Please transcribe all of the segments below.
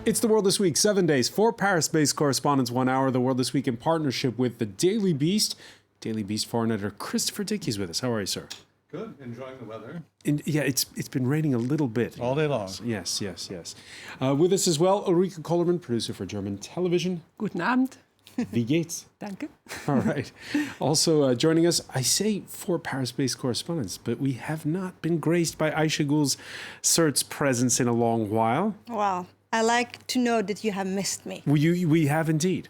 It's The World This Week, 7 days, 4 Paris-based correspondents, 1 hour. The World This Week in partnership with the Daily Beast. Daily Beast foreign editor Christopher Dickey is with us. How are you, sir? Good. Enjoying the weather. Yeah, it's been raining a little bit. All day long. Yes. With us as well, Ulrike Kollermann, producer for German television. Guten Abend. Wie geht's? Danke. All right. Also joining us, I say 4 Paris-based correspondents, but we have not been graced by Ayşegül Sırt's presence in a long while. Wow. I like to know that you have missed me. We have indeed.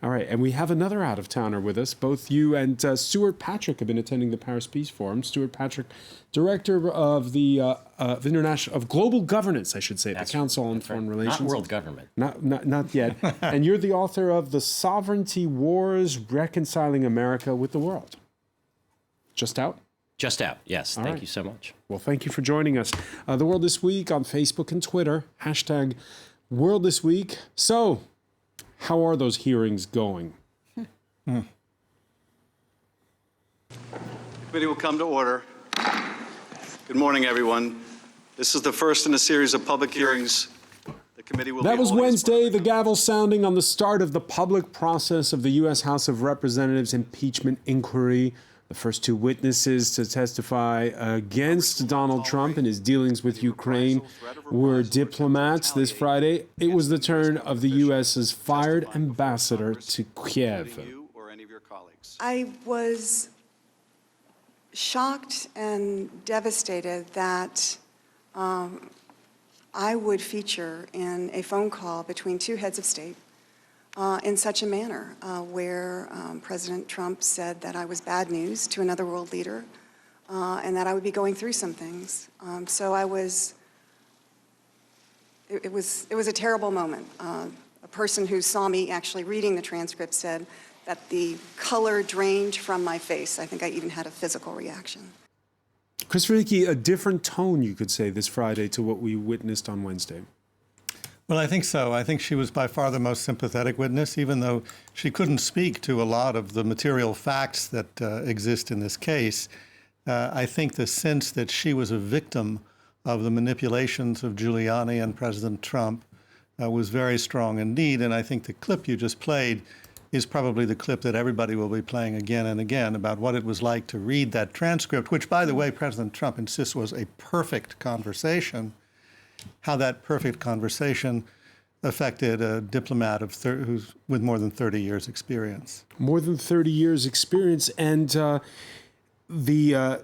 All right, and we have another out-of-towner with us. Both you and Stuart Patrick have been attending the Paris Peace Forum. Stuart Patrick, director of the of Global Governance, I should say, the Council on Foreign Relations. Not world government. Not yet. And you're the author of The Sovereignty Wars, Reconciling America with the World. Just out? Just out, yes. All Thank right. you so much. Well, thank you for joining us. The World This Week on Facebook and Twitter, hashtag World This Week. So, how are those hearings going? The committee will come to order. Good morning, everyone. This is the first in a series of public hearings. The committee will That be was holding Wednesday, the gavel sounding on the start of the public process of the U.S. House of Representatives impeachment inquiry. The first 2 witnesses to testify against Donald Trump in his dealings with Ukraine were diplomats. This Friday, it was the turn of the U.S.'s fired ambassador to Kiev. you or any of your colleagues. I was shocked and devastated that I would feature in a phone call between 2 heads of state in such a manner where President Trump said that I was bad news to another world leader and that I would be going through some things. So it was a terrible moment. A person who saw me actually reading the transcript said that the color drained from my face. I think I even had a physical reaction. Christopher Dickey, a different tone, you could say, this Friday to what we witnessed on Wednesday. Well, I think so. I think she was by far the most sympathetic witness, even though she couldn't speak to a lot of the material facts that exist in this case. I think the sense that she was a victim of the manipulations of Giuliani and President Trump was very strong indeed. And I think the clip you just played is probably the clip that everybody will be playing again and again about what it was like to read that transcript, which, by the way, President Trump insists was a perfect conversation. How that perfect conversation affected a diplomat who's with more than 30 years' experience. More than 30 years' experience, and the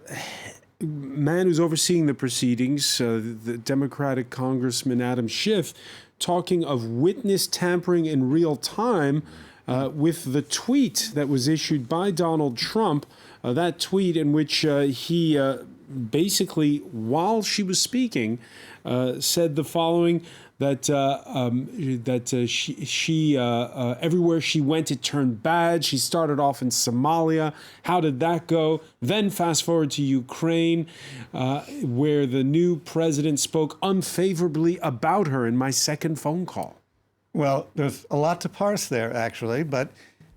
man who's overseeing the proceedings, the Democratic Congressman Adam Schiff, talking of witness tampering in real time with the tweet that was issued by Donald Trump, that tweet in which he basically, while she was speaking, said the following, that she everywhere she went, it turned bad. She started off in Somalia. How did that go? Then fast forward to Ukraine, where the new president spoke unfavorably about her in my second phone call. Well, there's a lot to parse there, actually. But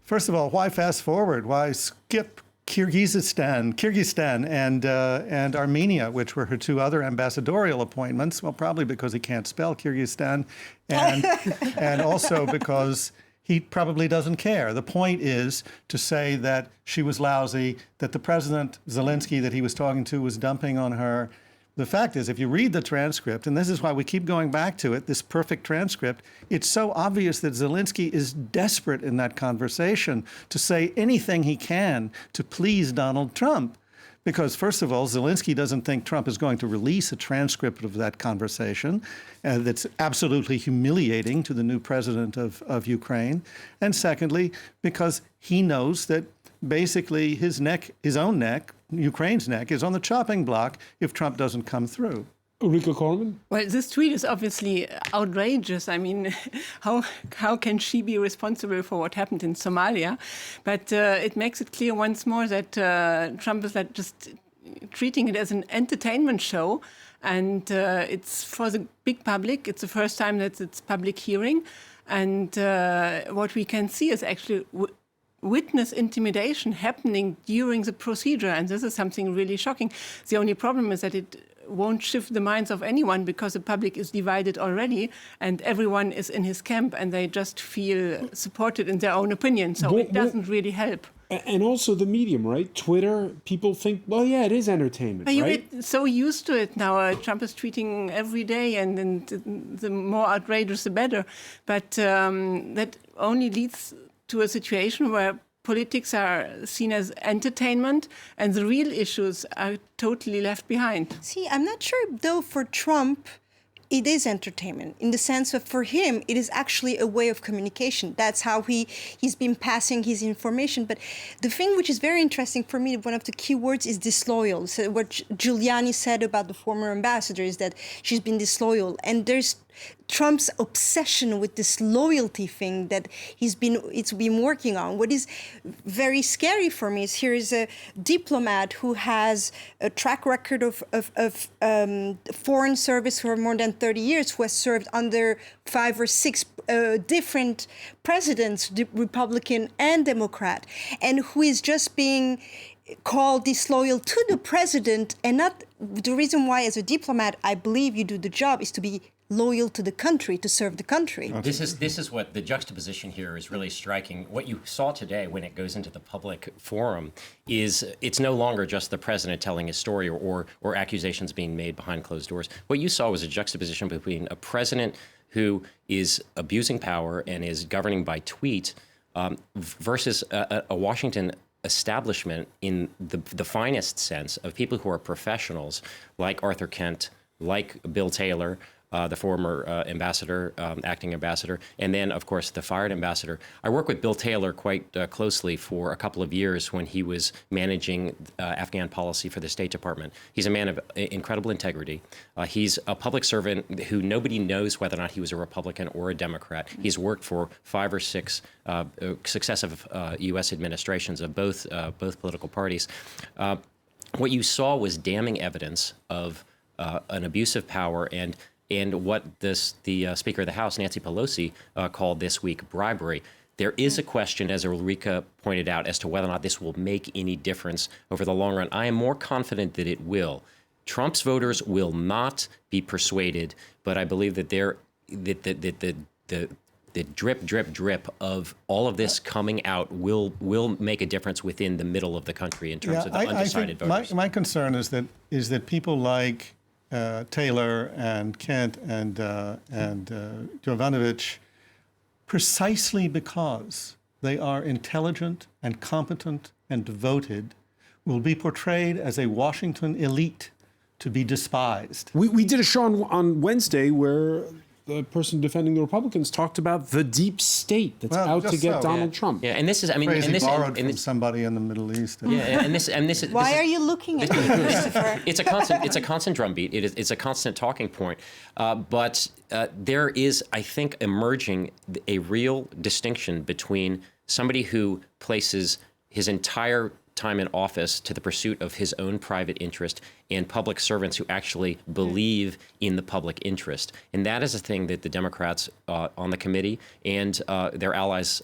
first of all, why fast forward? Why skip Kyrgyzstan and Armenia, which were her 2 other ambassadorial appointments? Well, probably because he can't spell Kyrgyzstan, and also because he probably doesn't care. The point is to say that she was lousy, that the President Zelensky that he was talking to was dumping on her. The fact is, if you read the transcript, and this is why we keep going back to it, this perfect transcript, it's so obvious that Zelensky is desperate in that conversation to say anything he can to please Donald Trump. Because, first of all, Zelensky doesn't think Trump is going to release a transcript of that conversation that's absolutely humiliating to the new president of Ukraine. And secondly, because he knows that basically his own neck, Ukraine's neck, is on the chopping block if Trump doesn't come through. Ulrike Kollermann? Well, this tweet is obviously outrageous. I mean, how can she be responsible for what happened in Somalia? But it makes it clear once more that Trump is like just treating it as an entertainment show. And it's for the big public. It's the first time that it's public hearing. And what we can see is actually witness intimidation happening during the procedure. And this is something really shocking. The only problem is that it won't shift the minds of anyone because the public is divided already and everyone is in his camp and they just feel supported in their own opinion. So it doesn't really help. And also the medium, right? Twitter, people think, well, yeah, it is entertainment, But you right? get so used to it now. Trump is tweeting every day, and the more outrageous, the better. But that only leads to a situation where politics are seen as entertainment, and the real issues are totally left behind. See, I'm not sure, though, for Trump, it is entertainment in the sense of for him, it is actually a way of communication. That's how he's been passing his information. But the thing which is very interesting for me, one of the key words is disloyal. So what Giuliani said about the former ambassador is that she's been disloyal. And there's Trump's obsession with this loyalty thing that it's been working on. What is very scary for me is here is a diplomat who has a track record of foreign service for more than 30 years, who has served under 5 or 6 different presidents, Republican and Democrat, and who is just being called disloyal to the president. And not the reason why, as a diplomat, I believe you do the job is to be loyal to the country, to serve the country. This is what the juxtaposition here is really striking. What you saw today when it goes into the public forum is it's no longer just the president telling his story or accusations being made behind closed doors. What you saw was a juxtaposition between a president who is abusing power and is governing by tweet versus a Washington establishment in the finest sense of people who are professionals like Arthur Kent, like Bill Taylor, the former ambassador, acting ambassador, and then, of course, the fired ambassador. I worked with Bill Taylor quite closely for a couple of years when he was managing Afghan policy for the State Department. He's a man of incredible integrity. He's a public servant who nobody knows whether or not he was a Republican or a Democrat. He's worked for 5 or 6 successive U.S. administrations of both political parties. What you saw was damning evidence of an abuse of power and what the Speaker of the House, Nancy Pelosi, called this week bribery. There is a question, as Ulrika pointed out, as to whether or not this will make any difference over the long run. I am more confident that it will. Trump's voters will not be persuaded, but I believe that the drip, drip, drip of all of this coming out will make a difference within the middle of the country in terms of the undecided voters. My concern is that people like Taylor and Kent and Jovanovic, precisely because they are intelligent and competent and devoted, will be portrayed as a Washington elite to be despised. We did a show on Wednesday where the person defending the Republicans talked about the deep state that's out to get Donald Trump. Yeah, and this is, borrowed from somebody in the Middle East. Yeah, and this. Why are you looking at me, Christopher? It's a constant drumbeat. It's a constant talking point. But there is, I think, emerging a real distinction between somebody who places his entire time in office to the pursuit of his own private interest and public servants who actually believe in the public interest. And that is a thing that the Democrats on the committee and their allies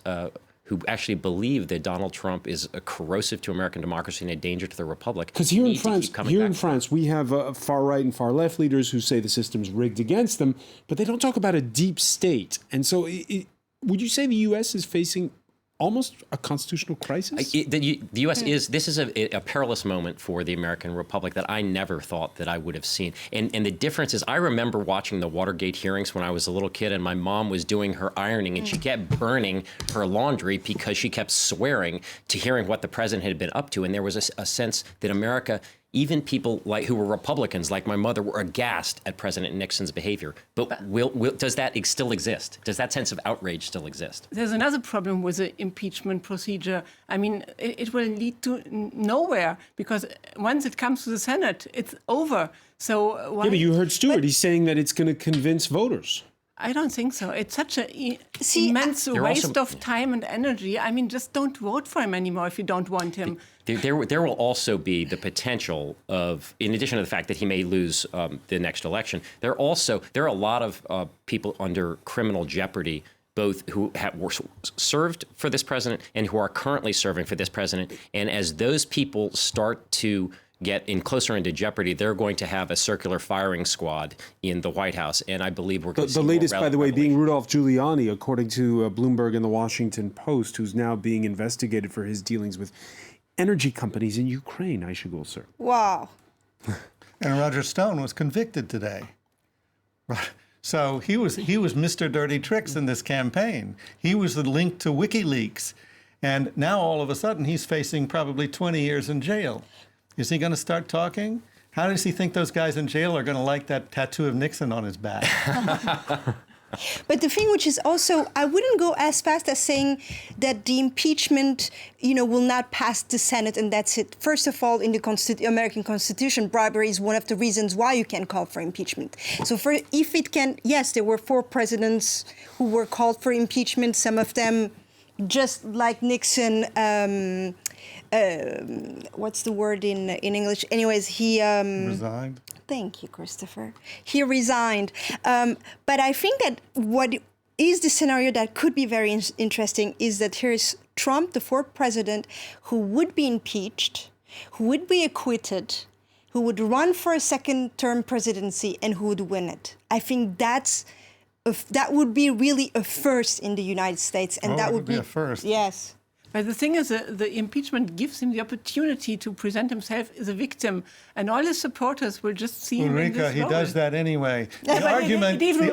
who actually believe that Donald Trump is corrosive to American democracy and a danger to the republic. Because here in France, we have far right and far left leaders who say the system's rigged against them, but they don't talk about a deep state. And so would you say the U.S. is facing almost a constitutional crisis? The U.S. this is a perilous moment for the American Republic that I never thought that I would have seen. And the difference is I remember watching the Watergate hearings when I was a little kid and my mom was doing her ironing and she kept burning her laundry because she kept swearing to hearing what the president had been up to. And there was a sense that America, even people who were Republicans, like my mother, were aghast at President Nixon's behavior. But does that still exist? Does that sense of outrage still exist? There's another problem with the impeachment procedure. I mean, it will lead to nowhere because once it comes to the Senate, it's over. So why? Yeah, but you heard Stewart. He's saying that it's going to convince voters. I don't think so. It's such an immense waste of time and energy. I mean, just don't vote for him anymore if you don't want him. There will also be the potential of, in addition to the fact that he may lose the next election, there are a lot of people under criminal jeopardy, both who were served for this president and who are currently serving for this president. And as those people start to get in closer into jeopardy, they're going to have a circular firing squad in the White House. And I believe we're going to see the latest, by the way, being revelation. Rudolph Giuliani, according to Bloomberg and the Washington Post, who's now being investigated for his dealings with energy companies in Ukraine. Aisha Gul, sir. Wow. And Roger Stone was convicted today. So he was Mr. Dirty Tricks in this campaign. He was the link to WikiLeaks. And now all of a sudden he's facing probably 20 years in jail. Is he going to start talking? How does he think those guys in jail are going to like that tattoo of Nixon on his back? But the thing which is also, I wouldn't go as fast as saying that the impeachment, will not pass the Senate and that's it. First of all, in the American Constitution, bribery is one of the reasons why you can call for impeachment. So if it can, yes, there were 4 presidents who were called for impeachment, some of them just like Nixon, what's the word in English? Anyways, he Resigned. Thank you, Christopher. He resigned. But I think that what is the scenario that could be very interesting is that here's Trump, the 4th president, who would be impeached, who would be acquitted, who would run for a second-term presidency, and who would win it. I think that would be really a first in the United States, and that would be a first. Yes. But the thing is, the impeachment gives him the opportunity to present himself as a victim, and all his supporters will just see him in Ulrika, this he role. does that anyway. Yeah, The but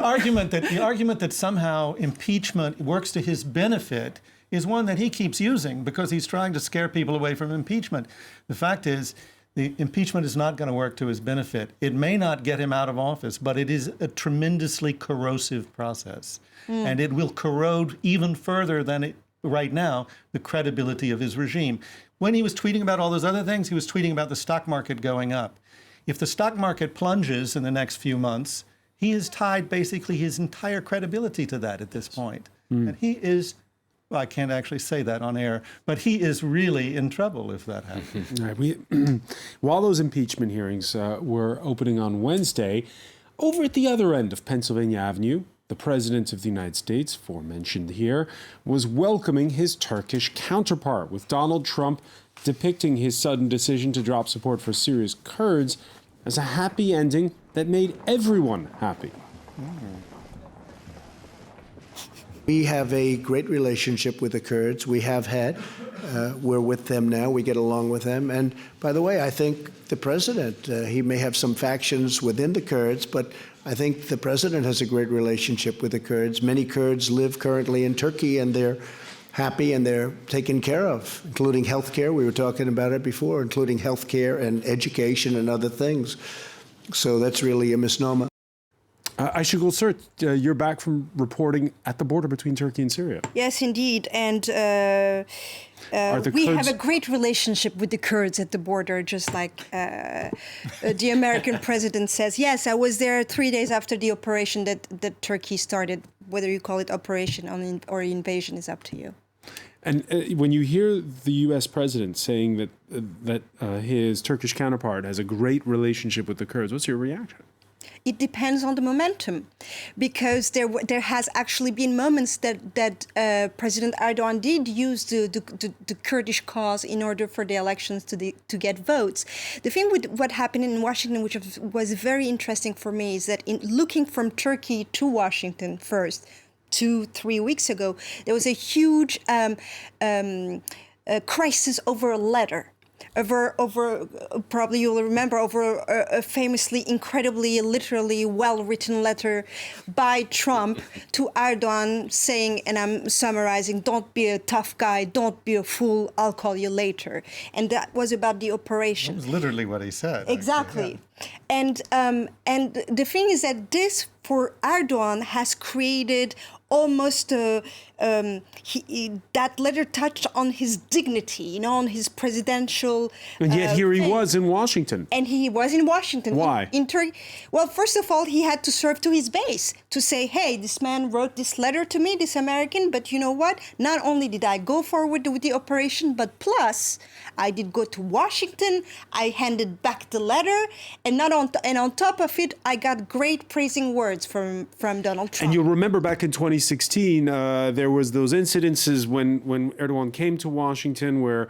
argument that somehow impeachment works to his benefit is one that he keeps using because he's trying to scare people away from impeachment. The fact is, the impeachment is not going to work to his benefit. It may not get him out of office, but it is a tremendously corrosive process, and it will corrode even further than it right now the credibility of his regime. When he was tweeting about all those other things, he was tweeting about the stock market going up. If the stock market plunges in the next few months, he has tied basically his entire credibility to that at this point. And he is, well, I can't actually say that on air, but he is really in trouble if that happens. All right, while those impeachment hearings were opening on Wednesday, over at the other end of Pennsylvania Avenue, the President of the United States, aforementioned here, was welcoming his Turkish counterpart, with Donald Trump depicting his sudden decision to drop support for Syria's Kurds as a happy ending that made everyone happy. We have a great relationship with the Kurds. We have had. We're with them now. We get along with them. And by the way, I think the president, he may have some factions within the Kurds, but I think the president has a great relationship with the Kurds. Many Kurds live currently in Turkey, and they're happy and they're taken care of, including health care. We were talking about it before, including health care and education and other things. So that's really a misnomer. Aisha Gul, sir, you're back from reporting at the border between Turkey and Syria. Yes, indeed. And we have a great relationship with the Kurds at the border, just like the American president says. Yes, I was there 3 days after the operation that Turkey started. Whether you call it operation or invasion is up to you. And when you hear the U.S. president saying that his Turkish counterpart has a great relationship with the Kurds, what's your reaction? It depends on the momentum, because there has actually been moments that President Erdogan did use the Kurdish cause in order for the elections to get votes. The thing with what happened in Washington, which was very interesting for me, is that in looking from Turkey to Washington first, 2-3 weeks ago, there was a huge crisis over a letter. Over probably you'll remember, over a famously, incredibly, literally well-written letter by Trump to Erdogan saying, and I'm summarizing, "Don't be a tough guy, don't be a fool, I'll call you later." And that was about the operation. That was literally what he said. Exactly. Yeah. And the thing is that this, for Erdogan, has created almost that letter touched on his dignity, on his presidential. And yet here he thing. was in Washington. And he was in Washington. Why? In Turkey. Well, first of all, he had to serve to his base to say, hey, this man wrote this letter to me, this American, but you know what? Not only did I go forward with the operation, but plus I did go to Washington, I handed back the letter, and on top of it, I got great praising words from Donald Trump. And you'll remember back in 2016, there was those incidences when Erdogan came to Washington where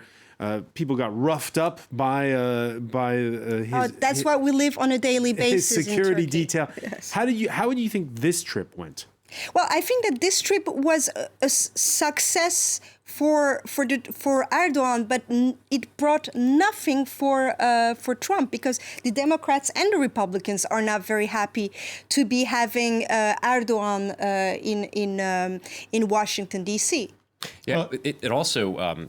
people got roughed up by his. That's why we live on a daily basis. His security in Turkey. detail. Yes. How would you think this trip went? Well, I think that this trip was a success for Erdogan, but it brought nothing for Trump, because the Democrats and the Republicans are not very happy to be having Erdogan in Washington, D.C. Yeah, well, it also.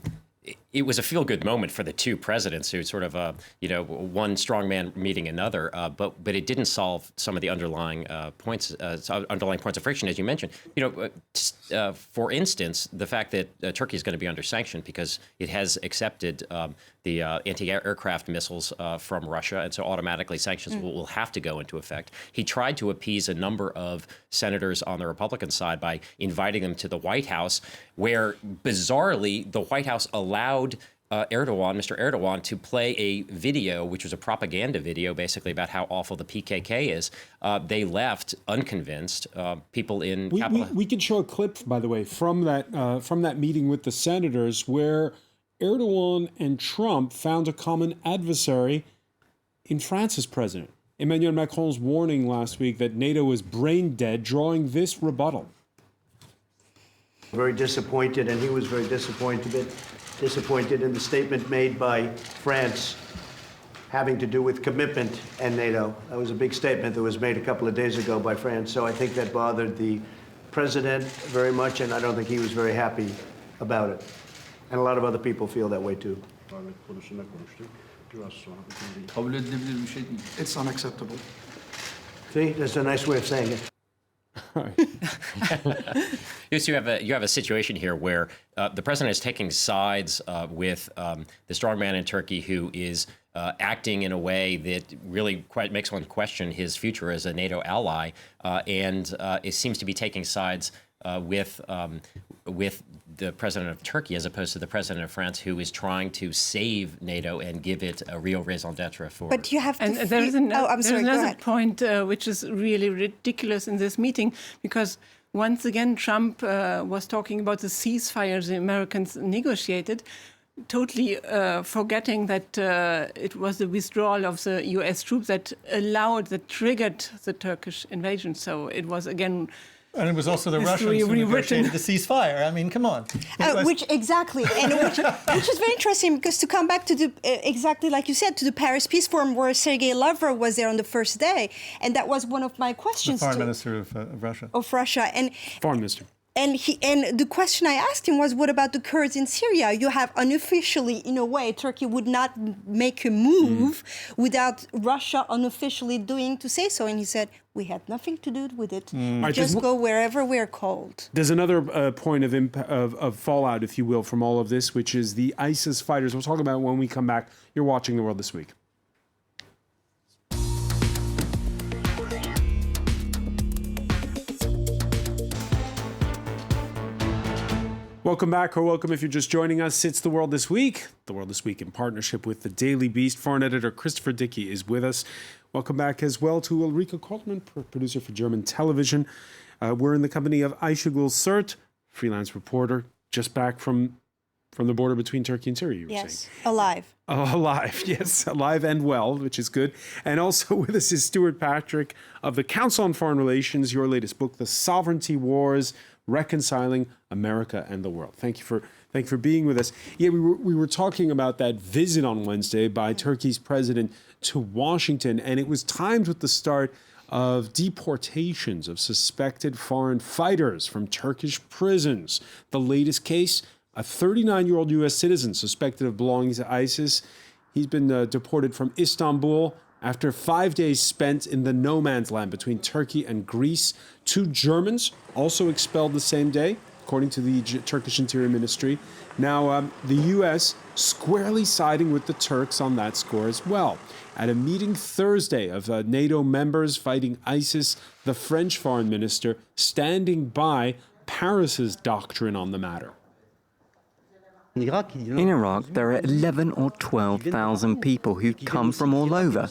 It was a feel-good moment for the two presidents, who sort of, one strong man meeting another, but it didn't solve some of the underlying points of friction, as you mentioned. For instance, the fact that Turkey is going to be under sanction because it has accepted the anti-aircraft missiles from Russia, and so automatically sanctions will have to go into effect. He tried to appease a number of senators on the Republican side by inviting them to the White House, where bizarrely the White House allowed Mr. Erdogan, to play a video, which was a propaganda video, basically about how awful the PKK is. They left unconvinced. People in Capitol. We can show a clip, by the way, from that meeting with the senators, where Erdogan and Trump found a common adversary in France's president. Emmanuel Macron's warning last week that NATO was brain dead, drawing this rebuttal. Very disappointed, and he was very disappointed in the statement made by France having to do with commitment and NATO. That was a big statement that was made a couple of days ago by France. So I think that bothered the president very much, and I don't think he was very happy about it. And a lot of other people feel that way too. It's unacceptable. See, that's a nice way of saying it. Yes, you have a situation here where the president is taking sides with the strongman in Turkey, who is acting in a way that really quite makes one question his future as a NATO ally, and it seems to be taking sides with the president of Turkey as opposed to the president of France, who is trying to save NATO and give it a real raison d'etre for. But you have to. And there's sorry, another point which is really ridiculous in this meeting, because once again Trump was talking about the ceasefire the Americans negotiated, totally forgetting that it was the withdrawal of the U.S. troops that triggered the Turkish invasion. So it was again. And it was also the Russians who negotiated the ceasefire. I mean, come on. Which is very interesting, because to come back to the exactly like you said, to the Paris Peace Forum, where Sergei Lavrov was there on the first day, and that was one of my questions. The foreign minister of Russia. Of Russia, and foreign minister. And the question I asked him was, what about the Kurds in Syria? You have unofficially, in a way, Turkey would not make a move without Russia unofficially doing to say so. And he said, we had nothing to do with it. Just go wherever we're called. There's another point of fallout, if you will, from all of this, which is the ISIS fighters. We'll talk about it when we come back. You're watching The World This Week. Welcome back, or welcome if you're just joining us. It's The World This Week. The World This Week in partnership with The Daily Beast. Foreign editor Christopher Dickey is with us. Welcome back as well to Ulrike Koltmann, producer for German television. We're in the company of Ayşegül Sert, freelance reporter, just back from the border between Turkey and Syria, you were saying. Alive. Oh, alive, yes, alive and well, which is good. And also with us is Stuart Patrick of the Council on Foreign Relations, your latest book, The Sovereignty Wars, Reconciling America and the World. Thank you for being with us. Yeah, we were talking about that visit on Wednesday by Turkey's president to Washington, and it was timed with the start of deportations of suspected foreign fighters from Turkish prisons. The latest case, a 39-year-old U.S. citizen suspected of belonging to ISIS. He's been deported from Istanbul after 5 days spent in the no man's land between Turkey and Greece. 2 Germans also expelled the same day, according to the Turkish Interior Ministry. Now, the U.S. squarely siding with the Turks on that score as well. At a meeting Thursday of NATO members fighting ISIS, the French foreign minister standing by Paris's doctrine on the matter. In Iraq, there are 11 or 12,000 people who come from all over,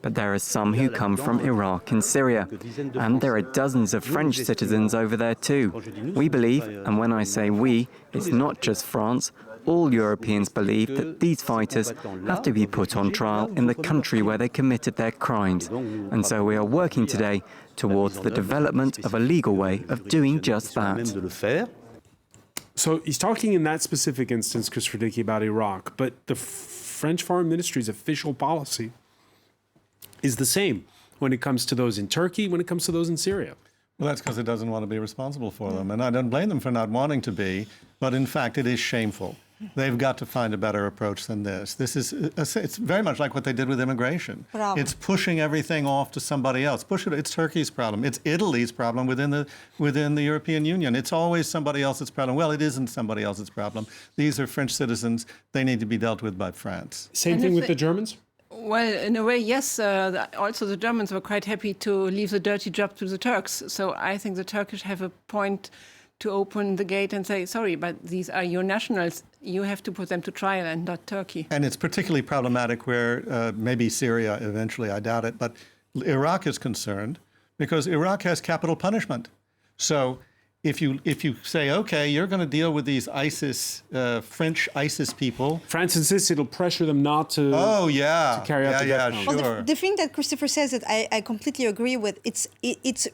but there are some who come from Iraq and Syria, and there are dozens of French citizens over there too. We believe, and when I say we, it's not just France, all Europeans believe that these fighters have to be put on trial in the country where they committed their crimes. And so we are working today towards the development of a legal way of doing just that. So he's talking in that specific instance, Christopher Dickey, about Iraq, but the French Foreign Ministry's official policy is the same when it comes to those in Turkey, when it comes to those in Syria. Well, that's because it doesn't want to be responsible for them. And I don't blame them for not wanting to be, but in fact, it is shameful. They've got to find a better approach than this. It's very much like what they did with immigration. Bravo. It's pushing everything off to somebody else. It's Turkey's problem. It's Italy's problem within the European Union. It's always somebody else's problem. Well, it isn't somebody else's problem. These are French citizens. They need to be dealt with by France. Same thing with the Germans? Well, in a way, yes. Also, the Germans were quite happy to leave the dirty job to the Turks. So I think the Turkish have a point to open the gate and say, sorry, but these are your nationals. You have to put them to trial and not Turkey. And it's particularly problematic where maybe Syria eventually, I doubt it, but Iraq is concerned because Iraq has capital punishment. So if you say, okay, you're going to deal with these ISIS, French ISIS people. France insists it'll pressure them not to, to carry out the death penalty. Sure. Well, the thing that Christopher says that I completely agree with,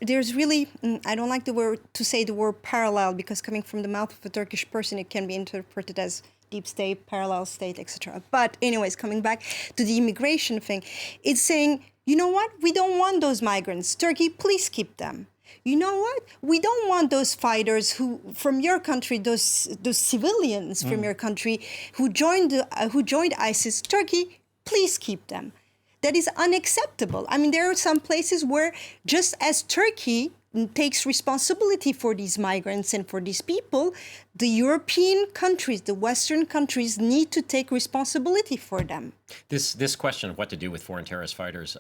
there's really, I don't like to say the word parallel, because coming from the mouth of a Turkish person, it can be interpreted as deep state, parallel state, etc. But anyways, coming back to the immigration thing, it's saying, you know what? We don't want those migrants. Turkey, please keep them. You know what? We don't want those fighters who, from your country, those civilians from your country who joined ISIS. Turkey, please keep them. That is unacceptable. I mean, there are some places where, just as Turkey takes responsibility for these migrants and for these people, the European countries, the Western countries, need to take responsibility for them. This question of what to do with foreign terrorist fighters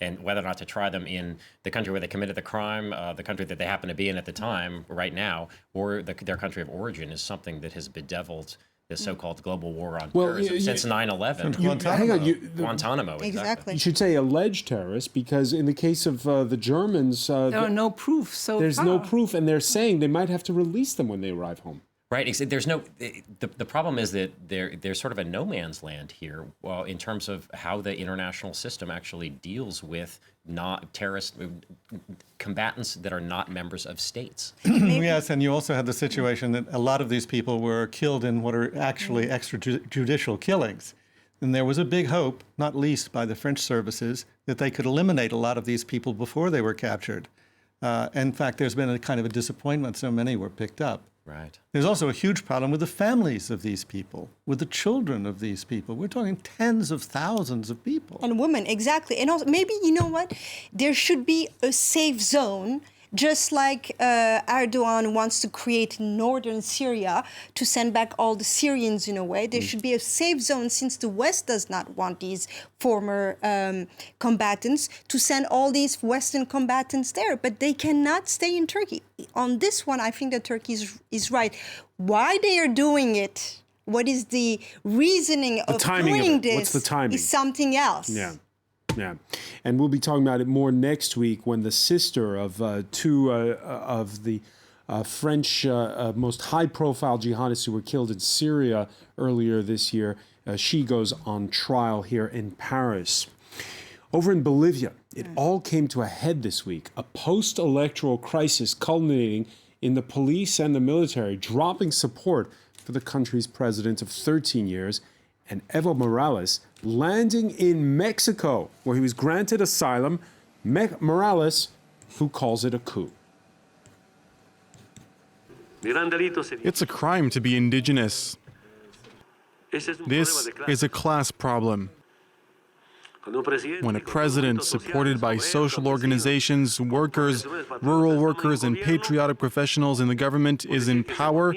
and whether or not to try them in the country where they committed the crime, the country that they happen to be in at the time, right now, or their country of origin is something that has bedeviled the so-called global war on terrorism since 9/11. Guantanamo. Exactly. You should say alleged terrorists, because in the case of the Germans, There are no proof so there's far. no proof, and they're saying they might have to release them when they arrive home. Right. There's no. The problem is that there's sort of a no man's land here. Well, in terms of how the international system actually deals with not terrorist combatants that are not members of states. Yes, and you also had the situation that a lot of these people were killed in what are actually extrajudicial killings. And there was a big hope, not least by the French services, that they could eliminate a lot of these people before they were captured. In fact, there's been a kind of a disappointment. So many were picked up. Right. There's also a huge problem with the families of these people, with the children of these people. We're talking tens of thousands of people. And women, exactly. And also, maybe, you know what? There should be a safe zone, just like Erdogan wants to create northern Syria to send back all the Syrians in a way. There should be a safe zone, since the West does not want these former combatants, to send all these Western combatants there. But they cannot stay in Turkey. On this one, I think that Turkey is right. Why they are doing it, what is the reasoning of doing this, what's the timing? Is something else. Yeah. Yeah, and we'll be talking about it more next week, when the sister of two of the French most high-profile jihadists who were killed in Syria earlier this year, she goes on trial here in Paris. Over in Bolivia, it all came to a head this week, a post-electoral crisis culminating in the police and the military dropping support for the country's president of 13 years, and Evo Morales landing in Mexico, where he was granted asylum. Morales, who calls it a coup. It's a crime to be indigenous. This is a class problem. When a president supported by social organizations, workers, rural workers, and patriotic professionals in the government is in power,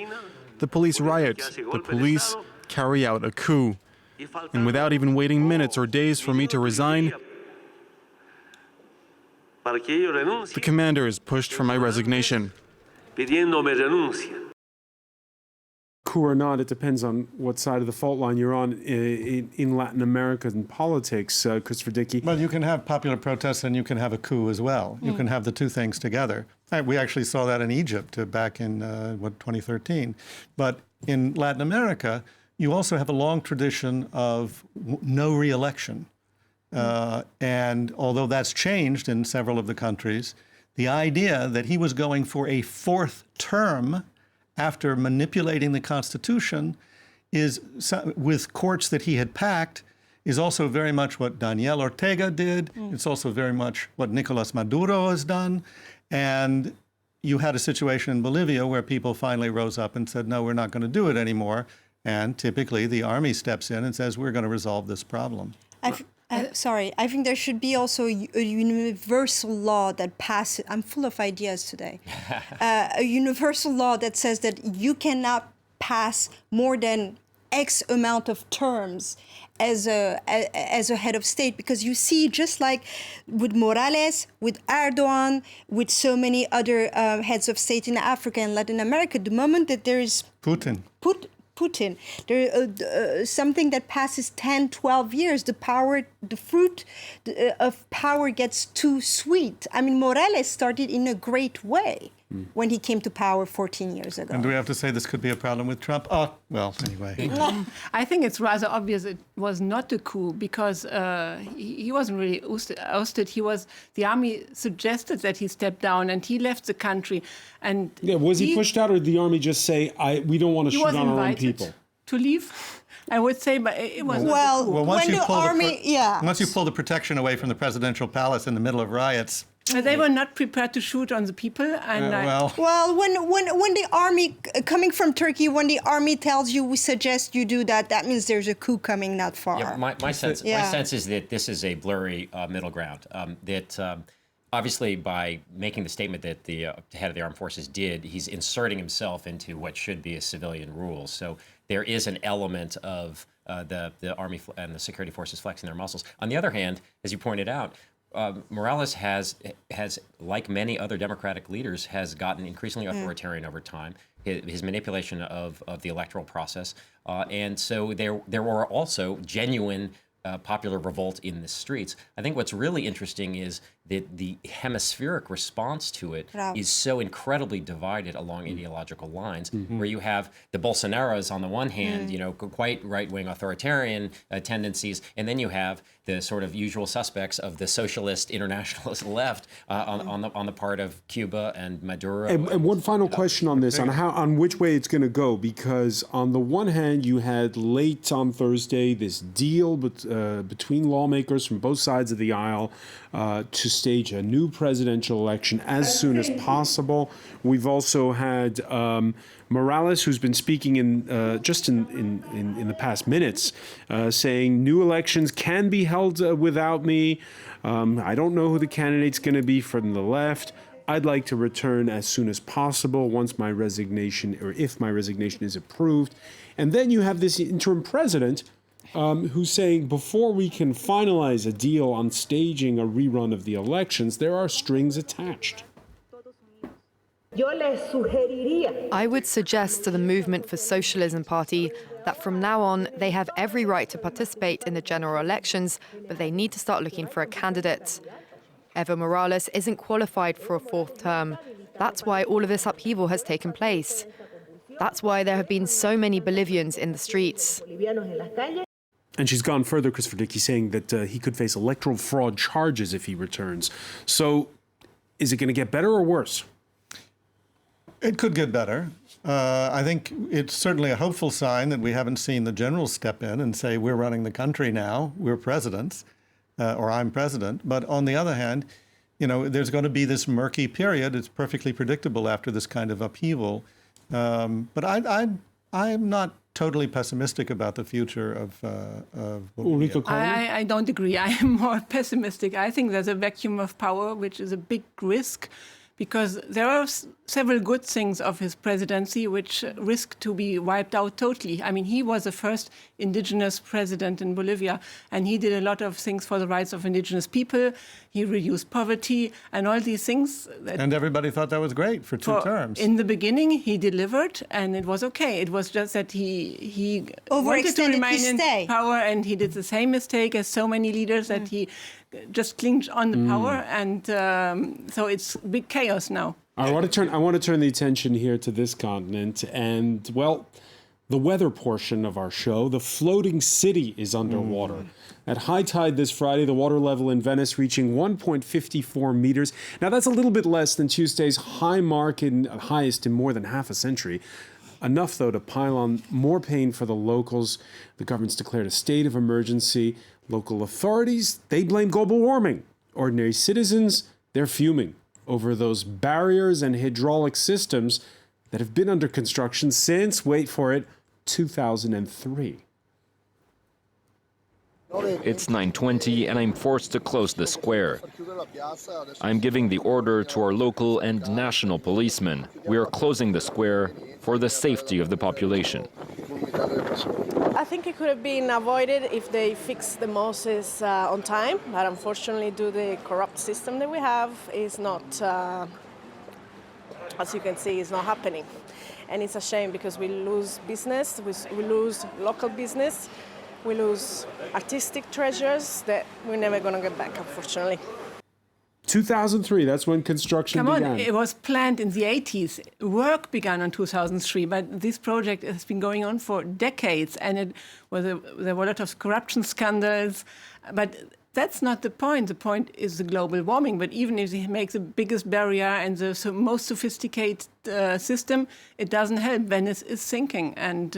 the police riot. The police carry out a coup. And without even waiting minutes or days for me to resign, the commanders pushed for my resignation. Coup or not, it depends on what side of the fault line you're on in Latin America and politics, Christopher Dickey. Well, you can have popular protests and you can have a coup as well. You can have the two things together. We actually saw that in Egypt back in, 2013. But in Latin America, you also have a long tradition of no re-election. And although that's changed in several of the countries, the idea that he was going for a fourth term after manipulating the Constitution is, with courts that he had packed, is also very much what Daniel Ortega did. It's also very much what Nicolas Maduro has done. And you had a situation in Bolivia where people finally rose up and said, no, we're not going to do it anymore. And typically the army steps in and says, we're going to resolve this problem. Sorry, I think there should be also a universal law that passes. I'm full of ideas today. A universal law that says that you cannot pass more than X amount of terms as a head of state, because you see, just like with Morales, with Erdogan, with so many other heads of state in Africa and Latin America, the moment that there is Putin, there something that passes 10, 12 years, the fruit of power gets too sweet. I mean, Morales started in a great way when he came to power 14 years ago. And do we have to say this could be a problem with Trump? Oh, well, anyway. I think it's rather obvious it was not a coup, because he wasn't really ousted. The army suggested that he step down, and he left the country. And was he pushed out, or did the army just say, we don't want to shoot on our own people? To leave, I would say, but it was well, not a coup. Once when the army, once you pull the protection away from the presidential palace in the middle of riots. They were not prepared to shoot on the people, and well, when the army coming from Turkey, when the army tells you we suggest you do that, that means there's a coup coming not far. Yeah, my sense is that this is a blurry middle ground. Obviously, by making the statement that the head of the armed forces did, he's inserting himself into what should be a civilian rule. So there is an element of the army and the security forces flexing their muscles. On the other hand, as you pointed out, Morales has, like many other democratic leaders, has gotten increasingly authoritarian over time. His manipulation of the electoral process, and so there were also genuine popular revolt in the streets. I think what's really interesting is that the hemispheric response to it is so incredibly divided along ideological lines, where you have the Bolsonaros on the one hand, quite right-wing authoritarian tendencies, and then you have the sort of usual suspects of the socialist internationalist left on the part of Cuba and Maduro. And one final question on this, on which way it's going to go, because on the one hand, you had late on Thursday this deal between lawmakers from both sides of the aisle to stage a new presidential election as soon as possible. We've also had Morales, who's been speaking in just in the past minutes, saying new elections can be held without me. I don't know who the candidate's going to be from the left. I'd like to return as soon as possible once my resignation, or if my resignation is approved. And then you have this interim president who's saying, before we can finalize a deal on staging a rerun of the elections, there are strings attached. I would suggest to the Movement for Socialism Party that from now on, they have every right to participate in the general elections, but they need to start looking for a candidate. Evo Morales isn't qualified for a fourth term. That's why all of this upheaval has taken place. That's why there have been so many Bolivians in the streets. And she's gone further, Christopher Dickey, saying that he could face electoral fraud charges if he returns. So is it going to get better or worse? It could get better. I think it's certainly a hopeful sign that we haven't seen the generals step in and say, we're running the country now, we're presidents, or I'm president. But on the other hand, there's going to be this murky period. It's perfectly predictable after this kind of upheaval. But I'm not totally pessimistic about the future of Bolivia. I don't agree. I am more pessimistic. I think there's a vacuum of power, which is a big risk, because there are several good things of his presidency which risk to be wiped out totally. I mean, he was the first indigenous president in Bolivia, and he did a lot of things for the rights of indigenous people. He reduced poverty and all these things. And everybody thought that was great for two terms. In the beginning, he delivered, and it was okay. It was just that he wanted to remain in power, and he did the same mistake as so many leaders, that he just clinged on the power, and so it's big chaos now. I want to turn the attention here to this continent, and well, The weather portion of our show, the floating city is underwater. At high tide this Friday, the water level in Venice reaching 1.54 meters. Now that's a little bit less than Tuesday's high mark highest in more than half a century. Enough, though, to pile on more pain for the locals. The government's declared a state of emergency. Local authorities, they blame global warming. Ordinary citizens, they're fuming over those barriers and hydraulic systems that have been under construction since, wait for it, 2003. It's 9:20 and I'm forced to close the square. I'm giving the order to our local and national policemen. We are closing the square for the safety of the population. I think it could have been avoided if they fixed the mosses on time, but unfortunately due to the corrupt system that we have, is not, as you can see, is not happening. And it's a shame because we lose business, we lose local business, we lose artistic treasures that we're never going to get back, unfortunately. 2003, that's when construction began. Come on, it was planned in the 80s. Work began in 2003, but this project has been going on for decades, and there were a lot of corruption scandals. But that's not the point. The point is the global warming. But even if they make the biggest barrier and the most sophisticated system, it doesn't help. Venice is sinking. And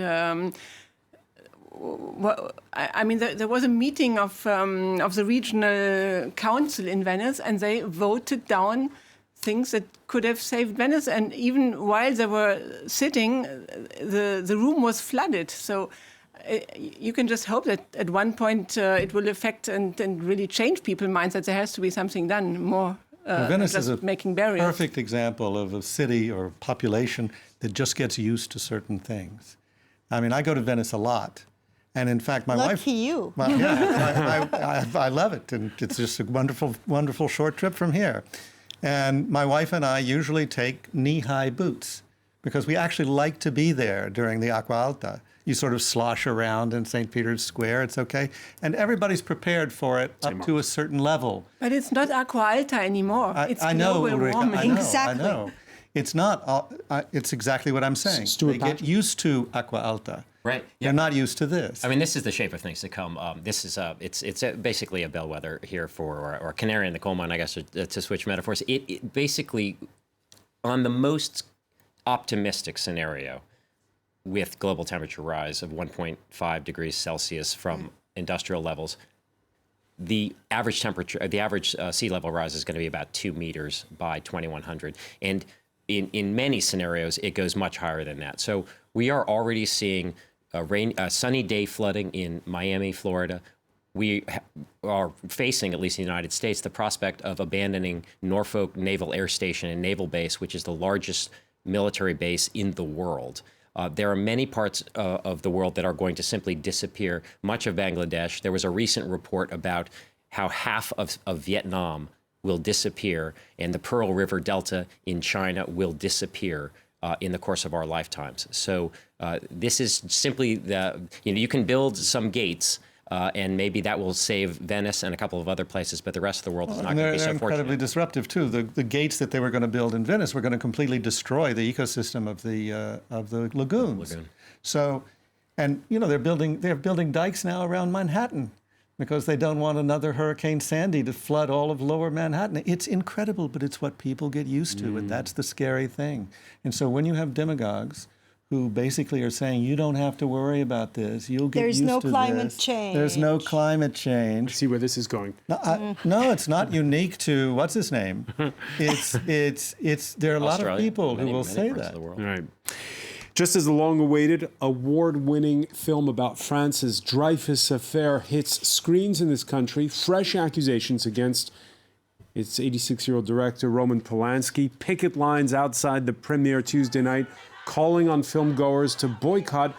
I mean, there was a meeting of the regional council in Venice, and they voted down things that could have saved Venice. And even while they were sitting, the room was flooded. So you can just hope that at one point it will affect and really change people's minds, that there has to be something done more. Venice just is a making barriers. perfect example of a city or population that just gets used to certain things. I mean, I go to Venice a lot. And in fact, my wife... Lucky you. I love it. And it's just a wonderful, wonderful short trip from here. And my wife and I usually take knee-high boots because we actually like to be there during the Acqua Alta. You sort of slosh around in St. Peter's Square, it's okay. And everybody's prepared for it up to a certain level. But it's not Acqua Alta anymore. It's know, global Ulrika, warming. Exactly. I know. It's not, it's exactly what I'm saying. They get used to Acqua Alta. Right. They're not used to this. I mean, this is the shape of things to come. This is it's basically a bellwether here for, or a canary in the coal mine, I guess, to switch metaphors. It basically, on the most optimistic scenario, with global temperature rise of 1.5 degrees Celsius from industrial levels, the average temperature, the average sea level rise is going to be about 2 meters by 2100, and in many scenarios it goes much higher than that. So we are already seeing a sunny day flooding in Miami, Florida. We are facing, at least in the United States, the prospect of abandoning Norfolk Naval Air Station and Naval Base, which is the largest military base in the world. There are many parts of the world that are going to simply disappear. Much of Bangladesh. There was a recent report about how half of Vietnam will disappear, and the Pearl River Delta in China will disappear in the course of our lifetimes. So this is simply you can build some gates, and maybe that will save Venice and a couple of other places, but the rest of the world is not going to be so They're incredibly fortunate. disruptive too. The gates that they were going to build in Venice were going to completely destroy the ecosystem of the lagoons. So, and they're building dikes now around Manhattan because they don't want another Hurricane Sandy to flood all of lower Manhattan. It's incredible, but it's what people get used to, and that's the scary thing. And so when you have demagogues who basically are saying, you don't have to worry about this, you'll get used to this. There's no climate change. There's no climate change. I see where this is going. No, it's not unique to, what's his name? There are a lot of people who will say that. All right. Just as the long-awaited, award-winning film about France's Dreyfus affair hits screens in this country, fresh accusations against its 86-year-old director, Roman Polanski, picket lines outside the premiere Tuesday night, calling on filmgoers to boycott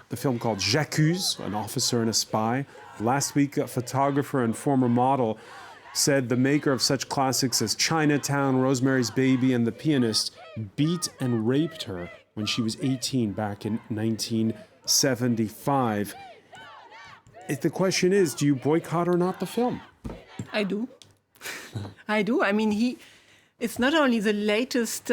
the film called J'accuse, An Officer and a Spy. Last week, a photographer and former model said the maker of such classics as Chinatown, Rosemary's Baby, and The Pianist beat and raped her when she was 18 back in 1975. The question is, do you boycott or not the film? I do. I do. I mean, It's not only the latest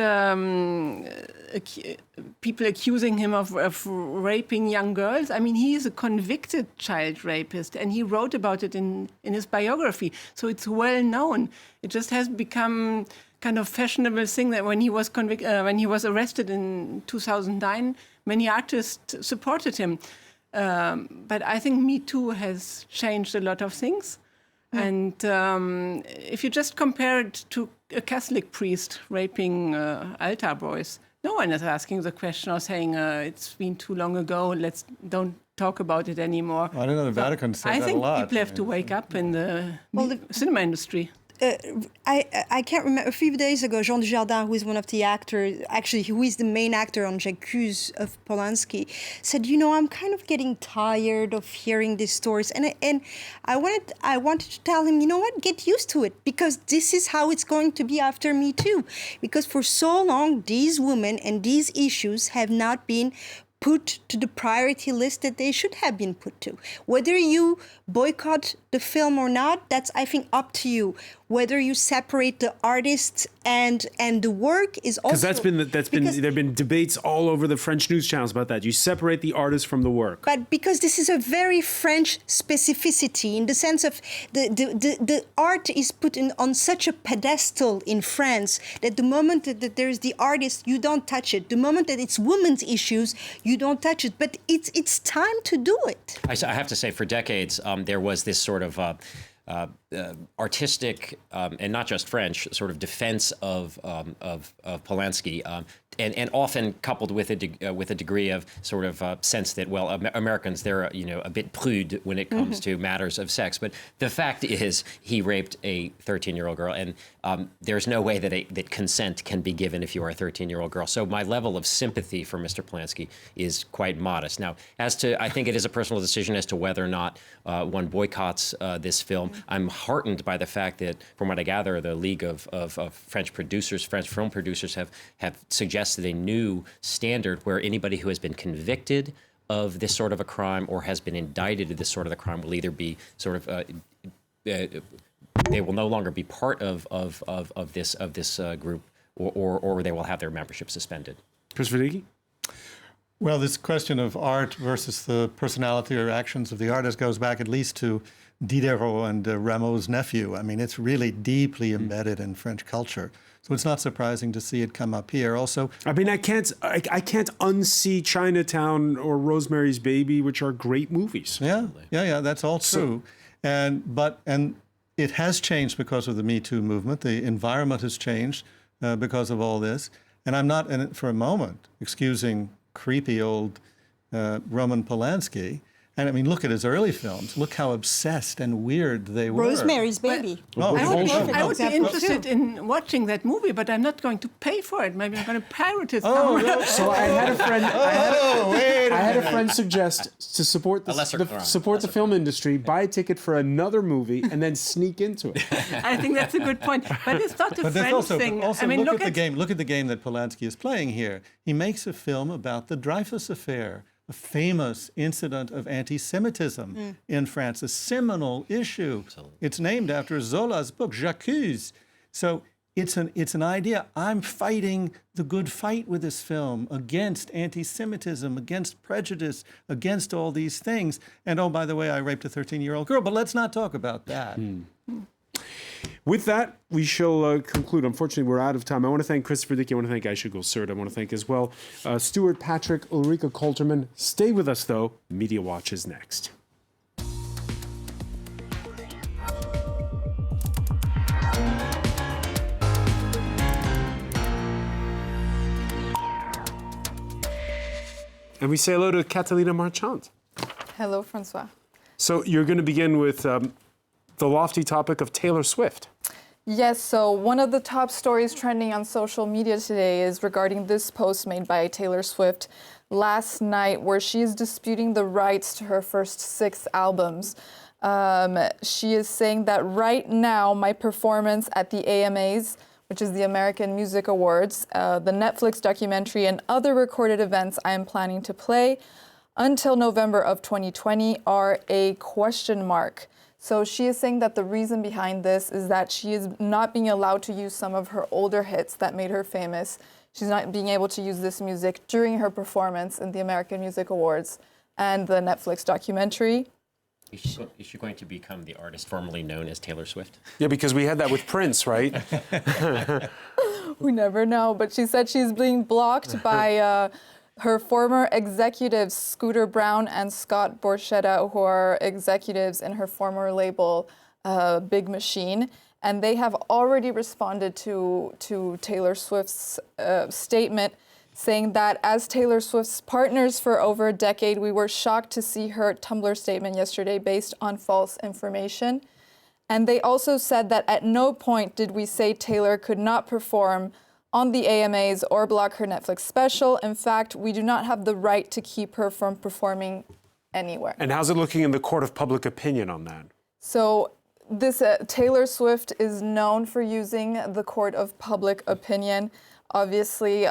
people accusing him of raping young girls. I mean, he is a convicted child rapist, and he wrote about it in his biography. So it's well known. It just has become kind of fashionable thing that when he was arrested in 2009, many artists supported him. But I think Me Too has changed a lot of things. And if you just compare it to a Catholic priest raping altar boys, no one is asking the question or saying it's been too long ago, don't talk about it anymore. I don't know, the Vatican said that a lot. I think people have to wake up in the cinema industry. I can't remember. A few days ago, Jean Dujardin, who is one of the actors, actually, who is the main actor on J'accuse of Polanski, said, I'm kind of getting tired of hearing these stories. And I wanted to tell him, get used to it, because this is how it's going to be after Me Too. Because for so long, these women and these issues have not been put to the priority list that they should have been put to. Whether you boycott the film or not, that's, I think, up to you. Whether you separate the artist and the work is also... Because there have been debates all over the French news channels about that. You separate the artist from the work. But because this is a very French specificity, in the sense of the art is put on such a pedestal in France that the moment that there's the artist, you don't touch it. The moment that it's women's issues, you don't touch it. But it's time to do it. I have to say, for decades, there was this sort of artistic and not just French sort of defense of Polanski, and often coupled with a degree of sort of sense that, well, Americans, they're a bit prude when it comes to matters of sex. But the fact is, he raped a 13-year-old girl, and there's no way that consent can be given if you are a 13-year-old girl. So my level of sympathy for Mr. Polanski is quite modest. Now, I think it is a personal decision as to whether or not one boycotts this film. I'm heartened by the fact that, from what I gather, the League of French film producers have suggested a new standard where anybody who has been convicted of this sort of a crime or has been indicted of this sort of a crime will either be sort of they will no longer be part of this group, or they will have their membership suspended. Christopher Dickey? Well, this question of art versus the personality or actions of the artist goes back at least to Diderot and Rameau's nephew. I mean, it's really deeply embedded in French culture. So it's not surprising to see it come up here. Also, I mean, I can't unsee Chinatown or Rosemary's Baby, which are great movies. Yeah, that's all true. And it has changed because of the Me Too movement. The environment has changed because of all this. And I'm not, for a moment, excusing creepy old Roman Polanski. And I mean, look at his early films. Look how obsessed and weird they were. Rosemary's Baby. I would be interested in watching that movie, but I'm not going to pay for it. Maybe I'm going to pirate it somewhere. So I had a friend. I had a friend suggest to support the film industry, buy a ticket for another movie, and then sneak into it. I think that's a good point, but it's not a French thing. Also, look at the game. Look at the game that Polanski is playing here. He makes a film about the Dreyfus Affair, a famous incident of anti-Semitism in France, a seminal issue. Absolutely. It's named after Zola's book, J'accuse. So it's an idea. I'm fighting the good fight with this film against anti-Semitism, against prejudice, against all these things. And oh, by the way, I raped a 13-year-old girl, but let's not talk about that. With that, we shall conclude. Unfortunately, we're out of time. I want to thank Christopher Dickey. I want to thank Aisha Gulserd. I want to thank as well Stuart Patrick, Ulrika Kolterman. Stay with us, though. Media Watch is next. And we say hello to Catalina Marchand. Hello, Francois. So you're going to begin with the lofty topic of Taylor Swift. Yes, so one of the top stories trending on social media today is regarding this post made by Taylor Swift last night, where she is disputing the rights to her first 6 albums. She is saying that right now, my performance at the AMAs, which is the American Music Awards, the Netflix documentary, and other recorded events I am planning to play until November of 2020 are a question mark. So she is saying that the reason behind this is that she is not being allowed to use some of her older hits that made her famous. She's not being able to use this music during her performance in the American Music Awards and the Netflix documentary. Is she going to become the artist formerly known as Taylor Swift? Yeah, because we had that with Prince, right? We never know, but she said she's being blocked by her former executives, Scooter Braun and Scott Borchetta, who are executives in her former label, Big Machine. And they have already responded to Taylor Swift's statement, saying that as Taylor Swift's partners for over a decade, we were shocked to see her Tumblr statement yesterday based on false information. And they also said that at no point did we say Taylor could not perform on the AMAs or block her Netflix special. In fact, we do not have the right to keep her from performing anywhere. And how's it looking in the court of public opinion on that? So this Taylor Swift is known for using the court of public opinion. Obviously,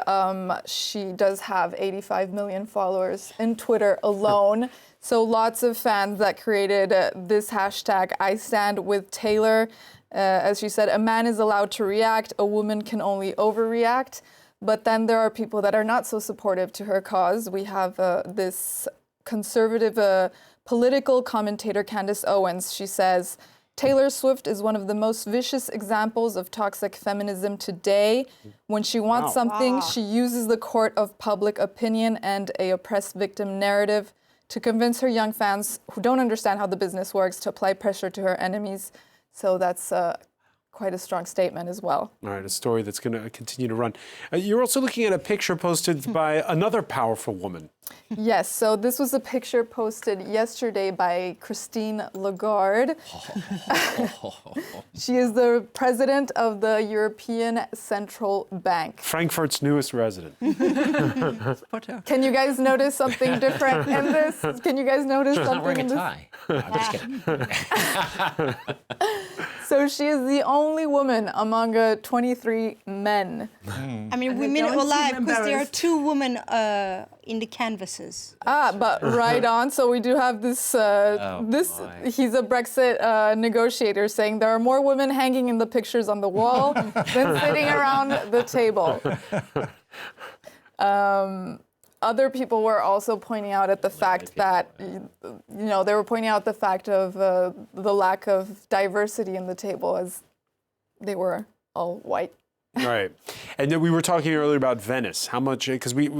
she does have 85 million followers in Twitter alone. So lots of fans that created this hashtag, I stand with Taylor. As she said, a man is allowed to react, a woman can only overreact. But then there are people that are not so supportive to her cause. We have this conservative political commentator, Candace Owens. She says, Taylor Swift is one of the most vicious examples of toxic feminism today. When she wants something, she uses the court of public opinion and a oppressed victim narrative to convince her young fans who don't understand how the business works to apply pressure to her enemies. So that's quite a strong statement as well. All right, a story that's going to continue to run. You're also looking at a picture posted by another powerful woman. Yes, so this was a picture posted yesterday by Christine Lagarde. She is the president of the European Central Bank. Frankfurt's newest resident. Can you guys notice something different in this? Can you guys notice She's something not wearing in a this? tie. I'm just kidding. So she is the only woman among 23 men. I mean, women alive because there are 2 women in the canvases. But right on. So we do have this. He's a Brexit negotiator saying there are more women hanging in the pictures on the wall than sitting around the table. Other people were also pointing out at the fact that, they were pointing out the fact of the lack of diversity in the table as they were all white. Right. And then we were talking earlier about Venice. How much, because we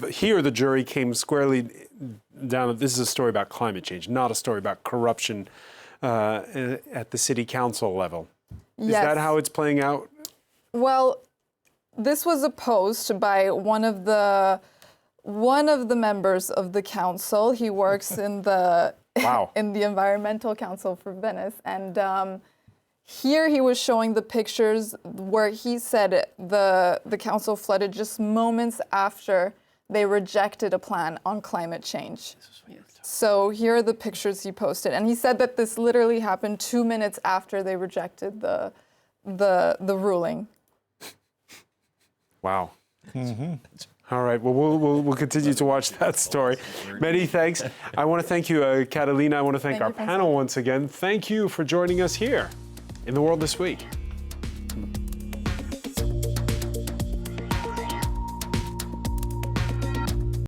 here the jury came squarely down. This is a story about climate change, not a story about corruption at the city council level. Is that how it's playing out? Well, this was a post by one of the members of the council. He works in the in the environmental council for Venice, and here he was showing the pictures where he said the council flooded just moments after they rejected a plan on climate change. So here are the pictures he posted, and he said that this literally happened 2 minutes after they rejected the ruling. Wow. Mm-hmm. All right. Well, we'll continue to watch that story. Many thanks. I want to thank you, Catalina. I want to thank our panel once again. Thank you for joining us here in The World This Week.